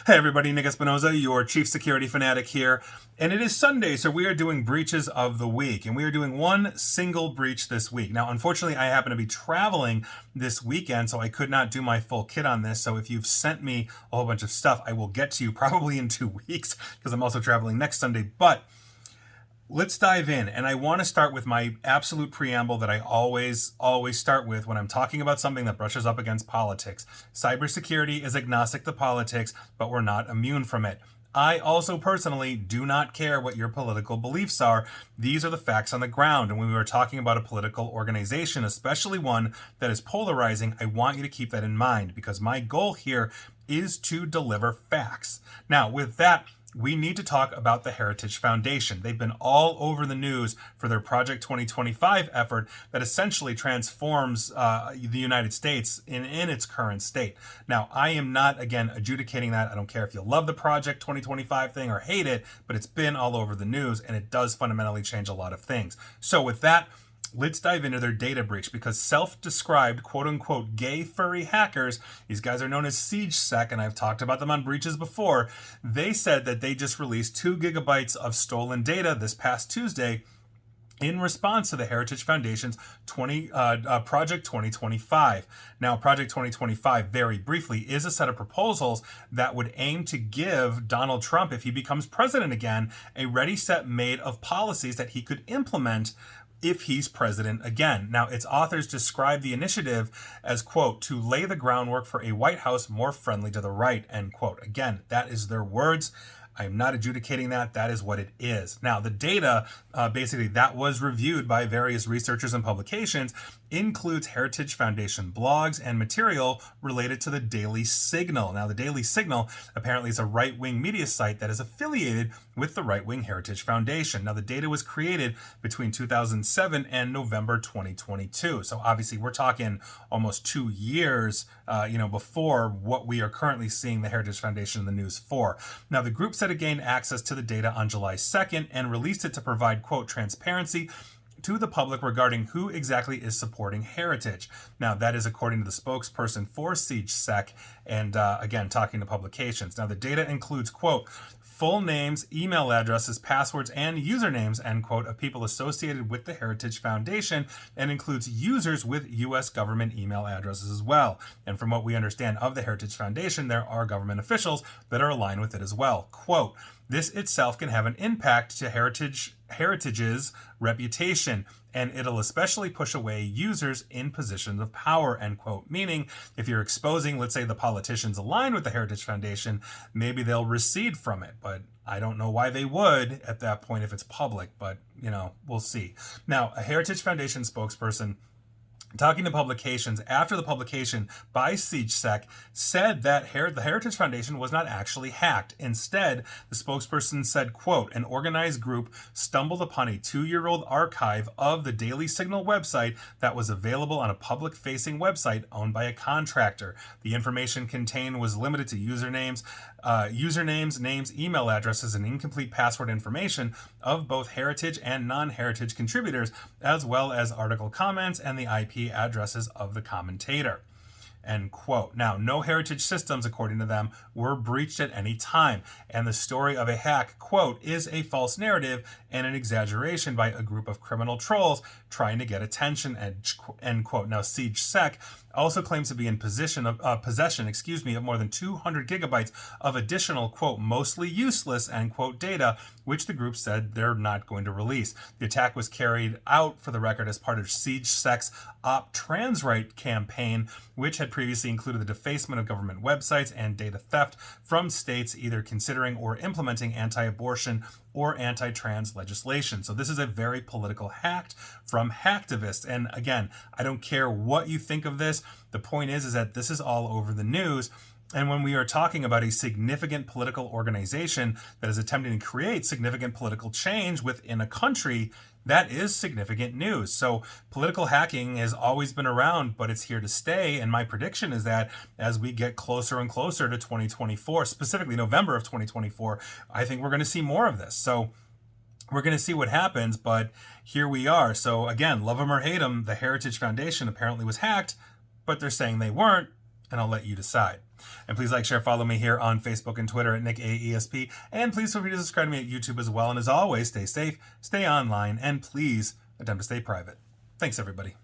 Hey everybody, Nick Espinoza, your chief security fanatic here. And it is Sunday, so we are doing breaches of the week. And we are doing one single breach this week. Now, unfortunately, I happen to be traveling this weekend, so I could not do my full kit on this. So if you've sent me a whole bunch of stuff, I will get to you probably in 2 weeks because I'm also traveling next Sunday. But let's dive in, and I want to start with my absolute preamble that I always start with when I'm talking about something that brushes up against politics. Cybersecurity is agnostic to politics, but we're not immune from it. I also personally do not care what your political beliefs are. These are the facts on the ground. And when we were talking about a political organization, especially one that is polarizing, I want you to keep that in mind because my goal here is to deliver facts. Now, with that, we need to talk about the Heritage Foundation. They've been all over the news for their Project 2025 effort that essentially transforms the United States in its current state. Now, I am not, again, adjudicating that. I don't care if you love the Project 2025 thing or hate it, but it's been all over the news, and it does fundamentally change a lot of things. So with that, let's dive into their data breach because self-described quote-unquote gay furry hackers, these guys are known as SiegeSec, and I've talked about them on breaches before. They said that they just released 2 gigabytes of stolen data this past Tuesday in response to the Heritage Foundation's Project 2025. Now, Project 2025, very briefly, is a set of proposals that would aim to give Donald Trump, if he becomes president again, a ready set made of policies that he could implement if he's president again. Now, its authors describe the initiative as, quote, to lay the groundwork for a White House more friendly to the right, end quote. Again, that is their words. I'm not adjudicating that. That is what it is. Now, the data, basically, that was reviewed by various researchers and publications, includes Heritage Foundation blogs and material related to the Daily Signal. Now, the Daily Signal apparently is a right-wing media site that is affiliated with the right-wing Heritage Foundation. Now, the data was created between 2007 and November 2022. So obviously, we're talking almost 2 years, before what we are currently seeing the Heritage Foundation in the news for. Now, the group said it gained access to the data on July 2nd and released it to provide, quote, transparency to the public regarding who exactly is supporting Heritage. Now, that is according to the spokesperson for SiegeSec and, again, talking to publications. Now, the data includes, quote, full names, email addresses, passwords, and usernames, end quote, of people associated with the Heritage Foundation and includes users with U.S. government email addresses as well. And from what we understand of the Heritage Foundation, there are government officials that are aligned with it as well. Quote, this itself can have an impact to Heritage's reputation, and it'll especially push away users in positions of power, end quote. Meaning, if you're exposing, let's say, the politicians aligned with the Heritage Foundation, maybe they'll recede from it. But I don't know why they would at that point if it's public, but, we'll see. Now, a Heritage Foundation spokesperson talking to publications after the publication by SiegeSec said that the Heritage Foundation was not actually hacked. Instead, the spokesperson said, quote, an organized group stumbled upon a 2-year-old archive of the Daily Signal website that was available on a public-facing website owned by a contractor. The information contained was limited to usernames, names, email addresses, and incomplete password information of both Heritage and non-Heritage contributors, as well as article comments and the IP addresses of the commentator, end quote. Now, no Heritage systems, according to them, were breached at any time, and the story of a hack, quote, is a false narrative and an exaggeration by a group of criminal trolls trying to get attention, end quote. Now, SiegeSec also claims to be in possession of more than 200 gigabytes of additional, quote, mostly useless, end quote, data, which the group said they're not going to release. The attack was carried out, for the record, as part of SiegeSec's Op Transright campaign, which had previously included the defacement of government websites and data theft from states either considering or implementing anti-abortion or anti-trans legislation. So this is a very political hack from hacktivists. And again, I don't care what you think of this. The point is that this is all over the news. And when we are talking about a significant political organization that is attempting to create significant political change within a country, that is significant news. So political hacking has always been around, but it's here to stay. And my prediction is that as we get closer and closer to 2024, specifically November of 2024, I think we're going to see more of this. So we're going to see what happens, but here we are. So again, love them or hate them, the Heritage Foundation apparently was hacked, but they're saying they weren't, and I'll let you decide. And please like, share, follow me here on Facebook and Twitter at NickAESP. And please feel free to subscribe to me at YouTube as well. And as always, stay safe, stay online, and please attempt to stay private. Thanks, everybody.